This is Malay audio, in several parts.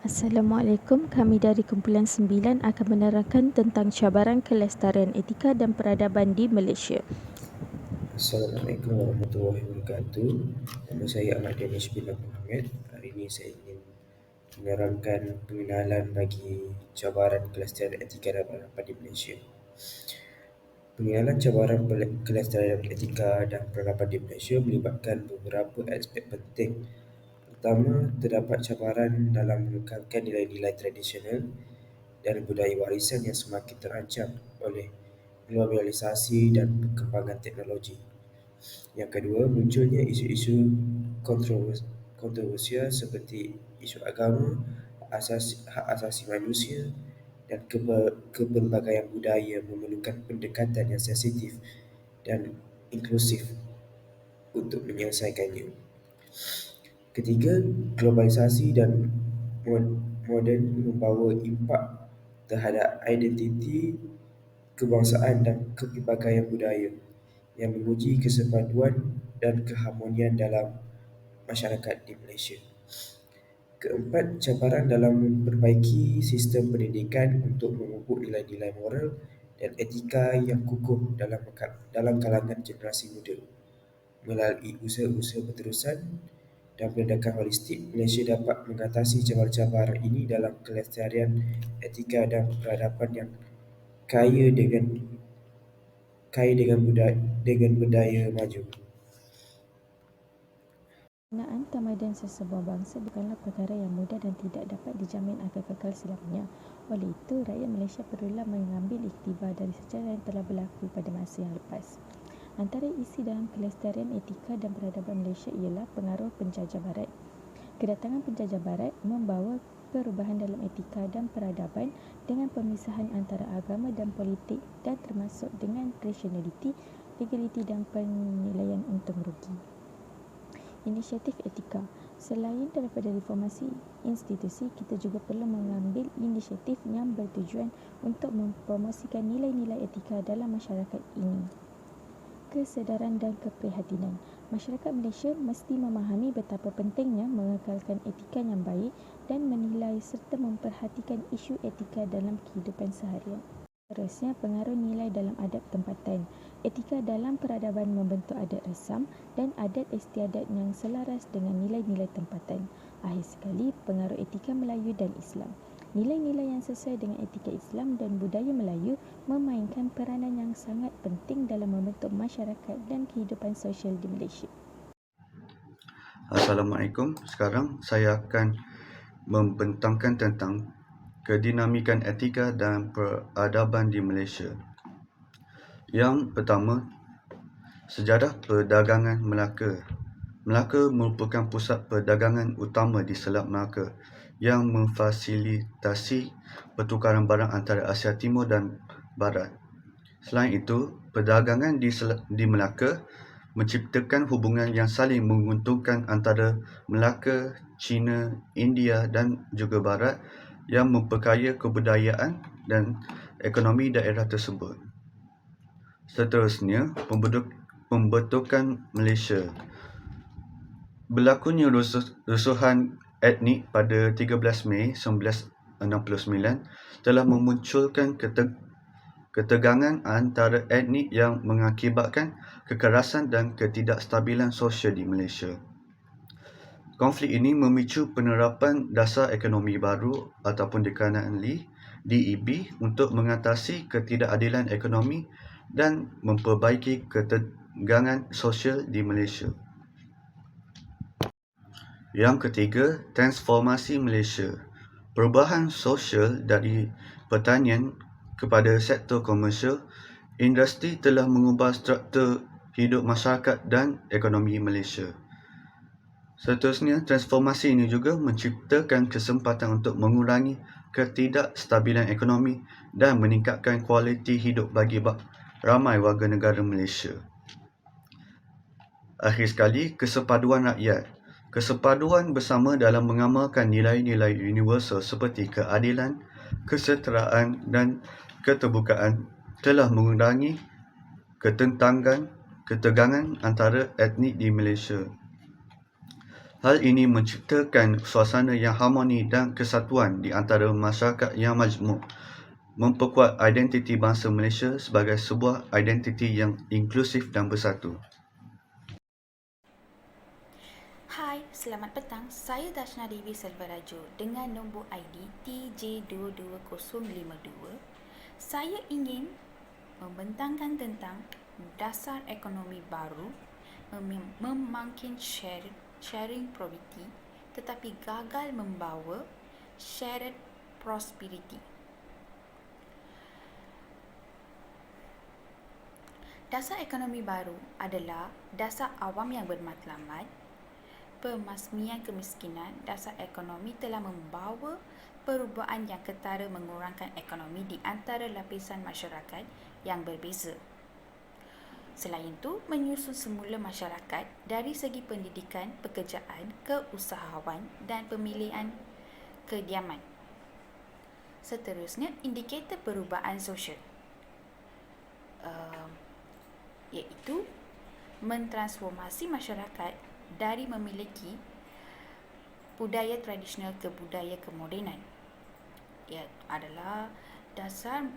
Assalamualaikum, kami dari Kumpulan 9 akan menerangkan tentang cabaran kelestarian etika dan peradaban di Malaysia. Assalamualaikum warahmatullahi wabarakatuh. Nama saya Ahmad Danish bin Abdul Hamid. Hari ini saya ingin menerangkan pengenalan bagi cabaran kelestarian etika dan peradaban di Malaysia. Pengenalan cabaran kelestarian etika dan peradaban di Malaysia melibatkan beberapa aspek penting. Pertama, terdapat cabaran dalam mengekalkan nilai-nilai tradisional dan budaya warisan yang semakin terancam oleh globalisasi dan perkembangan teknologi. Yang kedua, munculnya isu-isu kontroversial seperti isu agama, hak asasi manusia, dan kepelbagaian budaya memerlukan pendekatan yang sensitif dan inklusif untuk menyelesaikannya. Ketiga, globalisasi dan moden membawa impak terhadap identiti kebangsaan dan kepelbagaian budaya yang menguji kesepaduan dan keharmonian dalam masyarakat di Malaysia. Keempat, cabaran dalam memperbaiki sistem pendidikan untuk memupuk nilai-nilai moral dan etika yang kukuh dalam kalangan generasi muda. Melalui usaha-usaha berterusan dan pendekatan holistik, Malaysia dapat mengatasi cabaran-cabaran ini dalam kelestarian etika dan peradaban yang kaya dengan budaya maju. Penggunaan tamadun sesebuah bangsa bukanlah perkara yang mudah dan tidak dapat dijamin akan kekal selamanya. Oleh itu, rakyat Malaysia perlulah mengambil iktibar dari sejarah yang telah berlaku pada masa yang lepas. Antara isi dalam kelestarian etika dan peradaban Malaysia ialah pengaruh penjajah barat. Kedatangan penjajah barat membawa perubahan dalam etika dan peradaban dengan pemisahan antara agama dan politik dan termasuk dengan rasionaliti, legaliti dan penilaian untung rugi. Inisiatif etika. Selain daripada reformasi institusi, kita juga perlu mengambil inisiatif yang bertujuan untuk mempromosikan nilai-nilai etika dalam masyarakat ini. Kesedaran dan keprihatinan. Masyarakat Malaysia mesti memahami betapa pentingnya mengekalkan etika yang baik dan menilai serta memperhatikan isu etika dalam kehidupan seharian. Seterusnya, pengaruh nilai dalam adat tempatan. Etika dalam peradaban membentuk adat rasam dan adat istiadat yang selaras dengan nilai-nilai tempatan. Akhir sekali, pengaruh etika Melayu dan Islam. Nilai-nilai yang sesuai dengan etika Islam dan budaya Melayu memainkan peranan yang sangat penting dalam membentuk masyarakat dan kehidupan sosial di Malaysia. Assalamualaikum. Sekarang saya akan membentangkan tentang kedinamikan etika dan peradaban di Malaysia. Yang pertama, sejarah perdagangan Melaka. Melaka merupakan pusat perdagangan utama di Selat Melaka yang memfasilitasi pertukaran barang antara Asia Timur dan Barat. Selain itu, perdagangan di Melaka menciptakan hubungan yang saling menguntungkan antara Melaka, China, India dan juga Barat yang memperkaya kebudayaan dan ekonomi daerah tersebut. Seterusnya, pembentukan Malaysia. Berlakunya rusuhan etnik pada 13 Mei 1969 telah memunculkan ketegangan antara etnik yang mengakibatkan kekerasan dan ketidakstabilan sosial di Malaysia. Konflik ini memicu penerapan dasar ekonomi baru ataupun dikenali DEB untuk mengatasi ketidakadilan ekonomi dan memperbaiki ketegangan sosial di Malaysia. Yang ketiga, transformasi Malaysia. Perubahan sosial dari pertanian kepada sektor komersial, industri telah mengubah struktur hidup masyarakat dan ekonomi Malaysia. Seterusnya, transformasi ini juga menciptakan kesempatan untuk mengurangi ketidakstabilan ekonomi dan meningkatkan kualiti hidup bagi ramai warga negara Malaysia. Akhir sekali, kesepaduan rakyat. Kesepaduan bersama dalam mengamalkan nilai-nilai universal seperti keadilan, kesetaraan dan keterbukaan telah mengurangi ketegangan antara etnik di Malaysia. Hal ini menciptakan suasana yang harmoni dan kesatuan di antara masyarakat yang majmuk, memperkuat identiti bangsa Malaysia sebagai sebuah identiti yang inklusif dan bersatu. Hai, selamat petang. Saya Dashna Devi Selvarajo dengan nombor ID TJ22052. Saya ingin membentangkan tentang dasar ekonomi baru, memangkin sharing probity, tetapi gagal membawa shared prosperity. Dasar ekonomi baru adalah dasar awam yang bermatlamat, pemasmian kemiskinan. Dasar ekonomi telah membawa perubahan yang ketara mengurangkan ekonomi di antara lapisan masyarakat yang berbeza. Selain itu, menyusun semula masyarakat dari segi pendidikan, pekerjaan, keusahawan dan pemilihan kediaman. Seterusnya, indikator perubahan sosial, iaitu mentransformasi masyarakat dari memiliki budaya tradisional ke budaya kemodenan. Ia adalah dasar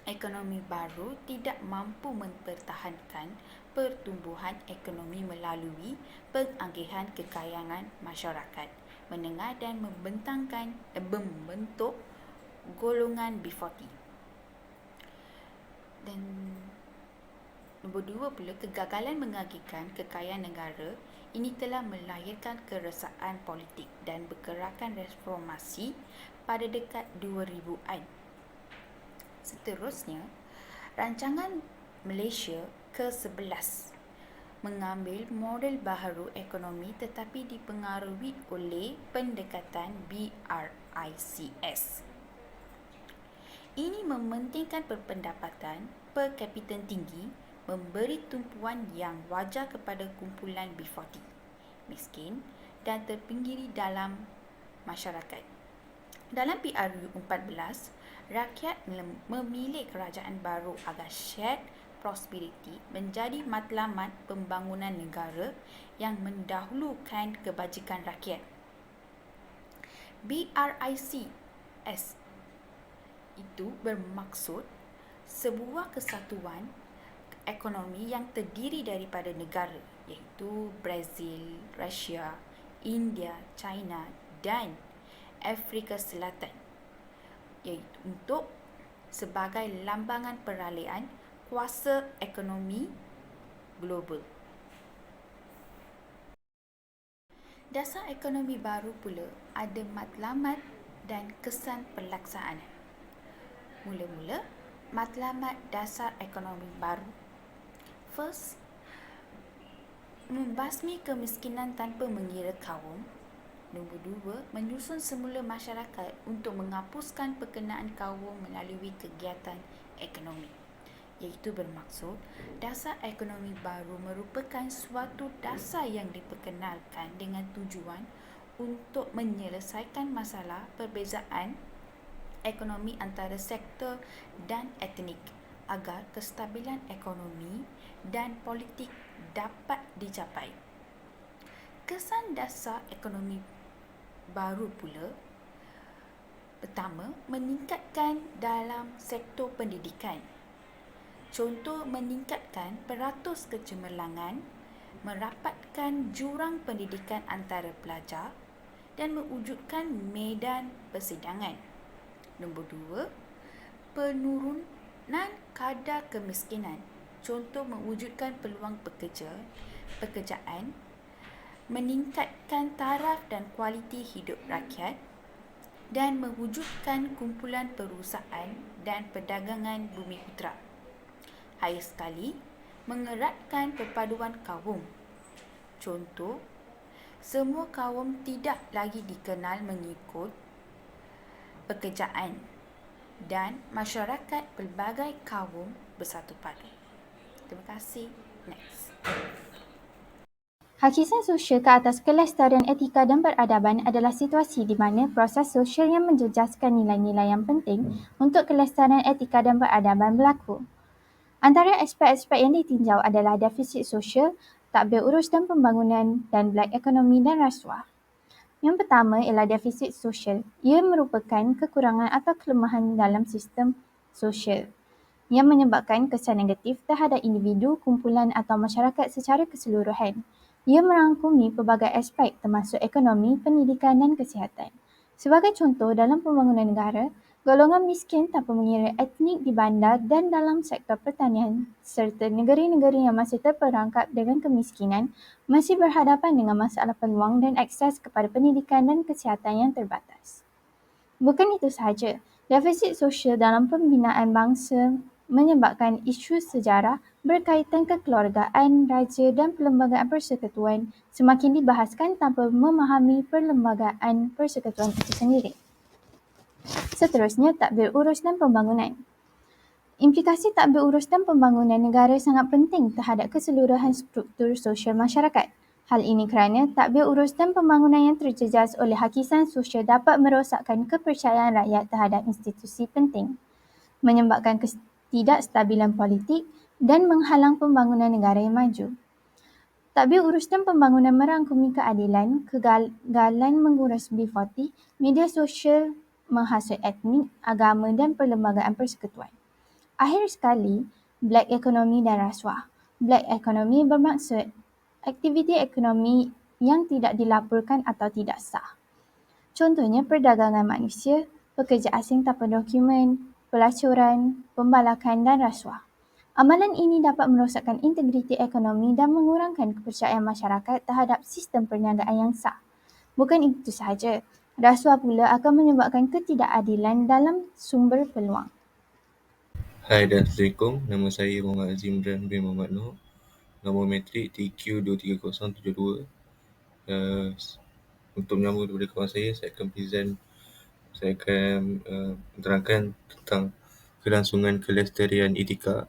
ekonomi baru tidak mampu mempertahankan pertumbuhan ekonomi melalui penganggihan kekayaan masyarakat menengah dan membentuk golongan B40. Dan nombor 2 pula, kegagalan mengagihkan kekayaan negara ini telah melahirkan keresahan politik dan bergerakan reformasi pada dekad 2000-an. Seterusnya, rancangan Malaysia ke-11 mengambil model baharu ekonomi tetapi dipengaruhi oleh pendekatan BRICS. Ini mementingkan berpendapatan per kapita tinggi, memberi tumpuan yang wajar kepada kumpulan B40, miskin dan terpinggiri dalam masyarakat. Dalam PRU 14, rakyat memilih kerajaan baru agar shared prosperity menjadi matlamat pembangunan negara yang mendahulukan kebajikan rakyat. BRICS itu bermaksud sebuah kesatuan ekonomi yang terdiri daripada negara iaitu Brazil, Rusia, India, China dan Afrika Selatan, iaitu untuk sebagai lambangan peralihan kuasa ekonomi global. Dasar ekonomi baru pula ada matlamat dan kesan pelaksanaan. Mula-mula, matlamat dasar ekonomi baru. First, membasmi kemiskinan tanpa mengira kaum. Nombor 2, menyusun semula masyarakat untuk menghapuskan perkenaan kaum melalui kegiatan ekonomi. Iaitu bermaksud, dasar ekonomi baru merupakan suatu dasar yang diperkenalkan dengan tujuan untuk menyelesaikan masalah perbezaan ekonomi antara sektor dan etnik agar kestabilan ekonomi dan politik dapat dicapai. Kesan dasar ekonomi baru pula, pertama, meningkatkan dalam sektor pendidikan. Contoh, meningkatkan peratus kecemerlangan, merapatkan jurang pendidikan antara pelajar dan mewujudkan medan persidangan. Nombor 2, penurunan kadar kemiskinan. Contoh, mewujudkan peluang pekerjaan, meningkatkan taraf dan kualiti hidup rakyat dan mewujudkan kumpulan perusahaan dan perdagangan bumiputera. Akhir sekali, mengeratkan perpaduan kaum. Contoh, semua kaum tidak lagi dikenal mengikut pekerjaan dan masyarakat pelbagai kaum bersatu padu. Terima kasih. Next. Hakikat sosial ke atas kelestarian etika dan peradaban adalah situasi di mana proses sosial yang menjejaskan nilai-nilai yang penting untuk kelestarian etika dan peradaban berlaku. Antara aspek-aspek yang ditinjau adalah defisit sosial, takbir urus dan pembangunan, dan black ekonomi dan rasuah. Yang pertama ialah defisit sosial. Ia merupakan kekurangan atau kelemahan dalam sistem sosial yang menyebabkan kesan negatif terhadap individu, kumpulan atau masyarakat secara keseluruhan. Ia merangkumi pelbagai aspek termasuk ekonomi, pendidikan dan kesihatan. Sebagai contoh, dalam pembangunan negara, golongan miskin tanpa mengira etnik di bandar dan dalam sektor pertanian serta negeri-negeri yang masih terperangkap dengan kemiskinan masih berhadapan dengan masalah peluang dan akses kepada pendidikan dan kesihatan yang terbatas. Bukan itu sahaja, defisit sosial dalam pembinaan bangsa menyebabkan isu sejarah berkaitan kekeluargaan, raja dan perlembagaan persekutuan semakin dibahaskan tanpa memahami perlembagaan persekutuan itu sendiri. Seterusnya, tadbir urus dan pembangunan. Implikasi tadbir urus dan pembangunan negara sangat penting terhadap keseluruhan struktur sosial masyarakat. Hal ini kerana tadbir urus dan pembangunan yang terjejas oleh hakisan sosial dapat merosakkan kepercayaan rakyat terhadap institusi penting, menyebabkan ketidakstabilan politik dan menghalang pembangunan negara yang maju. Tadbir urus dan pembangunan merangkumi keadilan, kegagalan mengurus B40, media sosial menghasut etnik, agama dan perlembagaan persekutuan. Akhir sekali, black ekonomi dan rasuah. Black ekonomi bermaksud aktiviti ekonomi yang tidak dilaporkan atau tidak sah. Contohnya perdagangan manusia, pekerja asing tanpa dokumen, pelacuran, pembalakan dan rasuah. Amalan ini dapat merosakkan integriti ekonomi dan mengurangkan kepercayaan masyarakat terhadap sistem perniagaan yang sah. Bukan itu sahaja, rasuah pula akan menyebabkan ketidakadilan dalam sumber peluang. Hai dan Assalamualaikum, nama saya Muhammad Azim dan bin Muhammad Noh. Nombor metrik TQ23072. Untuk menyambung daripada kawan saya akan menerangkan tentang kelangsungan kelestarian etika.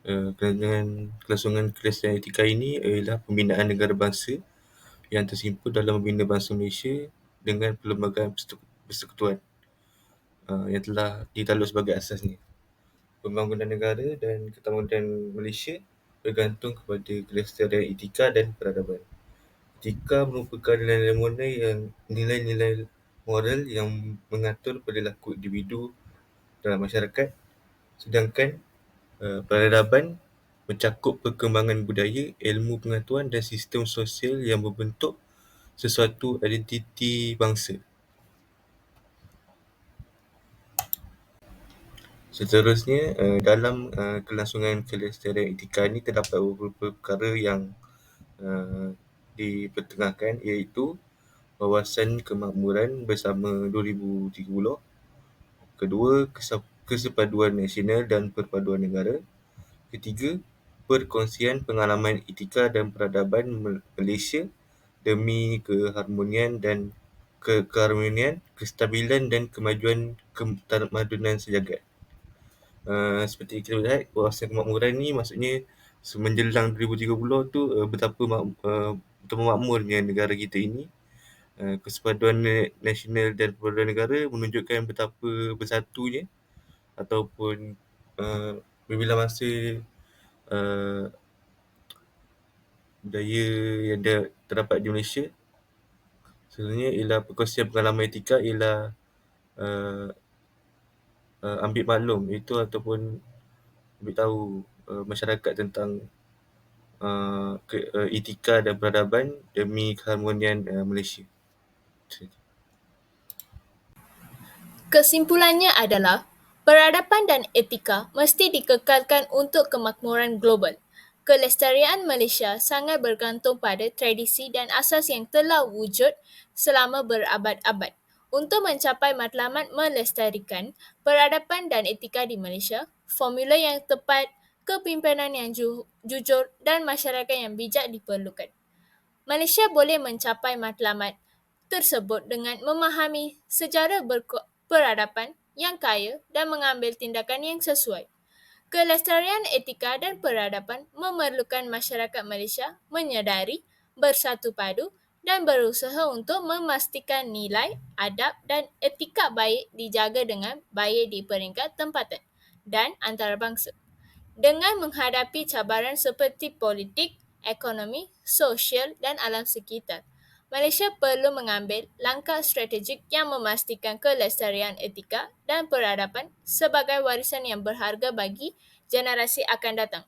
Kelangsungan kelestarian etika ini ialah pembinaan negara bangsa yang tersimpul dalam membina bangsa Malaysia dengan perlembagaan persekutuan yang telah ditakluk sebagai asasnya. Pembangunan negara dan ketamadunan Malaysia bergantung kepada kelestarian etika dan peradaban. Etika merupakan nilai-nilai moral yang mengatur perilaku individu dalam masyarakat, sedangkan peradaban mencakup perkembangan budaya, ilmu pengetahuan dan sistem sosial yang membentuk sesuatu identiti bangsa. Seterusnya, dalam kelangsungan kelestarian etika ini terdapat beberapa perkara yang dipertengahkan, iaitu Wawasan Kemakmuran Bersama 2030. Kedua, Kesepaduan Nasional dan Perpaduan Negara. Ketiga, Perkongsian Pengalaman Etika dan Peradaban Malaysia demi keharmonian, kestabilan dan kemajuan ketamadunan sejagat. Seperti kita lihat, wawasan kemakmuran ni maksudnya menjelang 2030 tu betapa makmurnya negara kita ini. Kesepaduan nasional dan perpaduan negara menunjukkan betapa bersatunya ataupun bila masa budaya yang terdapat di Malaysia. Sebenarnya ialah perkongsian pengalaman etika ialah ambil maklum itu ataupun ambil tahu masyarakat tentang etika dan peradaban demi keharmonian Malaysia. Kesimpulannya adalah, peradaban dan etika mesti dikekalkan untuk kemakmuran global. Kelestarian Malaysia sangat bergantung pada tradisi dan asas yang telah wujud selama berabad-abad. Untuk mencapai matlamat melestarikan peradaban dan etika di Malaysia, formula yang tepat, kepimpinan yang jujur dan masyarakat yang bijak diperlukan. Malaysia boleh mencapai matlamat tersebut dengan memahami sejarah peradaban yang kaya dan mengambil tindakan yang sesuai. Kelestarian etika dan peradaban memerlukan masyarakat Malaysia menyedari, bersatu padu dan berusaha untuk memastikan nilai, adab dan etika baik dijaga dengan baik di peringkat tempatan dan antarabangsa. Dengan menghadapi cabaran seperti politik, ekonomi, sosial dan alam sekitar. Malaysia perlu mengambil langkah strategik yang memastikan kelestarian etika dan peradaban sebagai warisan yang berharga bagi generasi akan datang.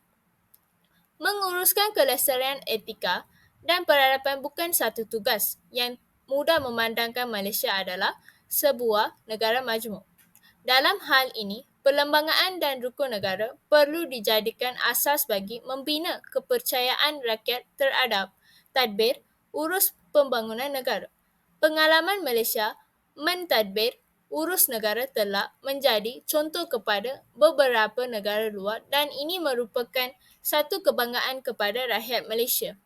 Menguruskan kelestarian etika dan peradaban bukan satu tugas yang mudah memandangkan Malaysia adalah sebuah negara majmuk. Dalam hal ini, perlembagaan dan rukun negara perlu dijadikan asas bagi membina kepercayaan rakyat terhadap tadbir urus pembangunan negara. Pengalaman Malaysia mentadbir urus negara telah menjadi contoh kepada beberapa negara luar dan ini merupakan satu kebanggaan kepada rakyat Malaysia.